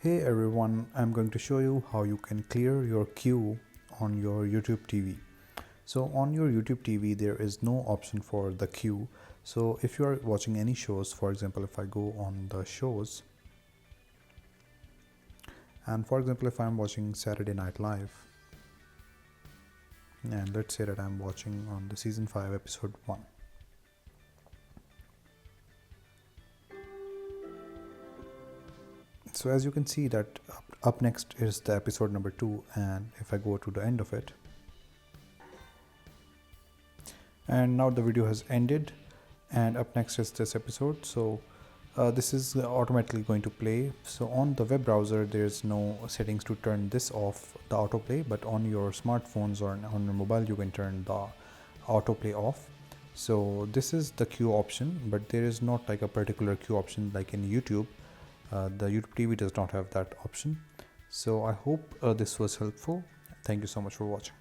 Hey everyone, I'm going to show you how you can clear your queue on your YouTube TV. So on your YouTube TV there is no option for the queue. So if you are watching any shows, for example if I go on the shows, and for example if I'm watching Saturday Night Live, and let's say that I'm watching on the season 5 episode 1. So as you can see that up next is the episode number 2, and if I go to the end of it, and now the video has ended, and up next is this episode. So this is automatically going to play. So on the web browser there's no settings to turn this off, the autoplay, but on your smartphones or on your mobile you can turn the autoplay off. So this is the queue option, but there is not like a particular queue option like in YouTube. The YouTube TV does not have that option. So I hope this was helpful. Thank you so much for watching.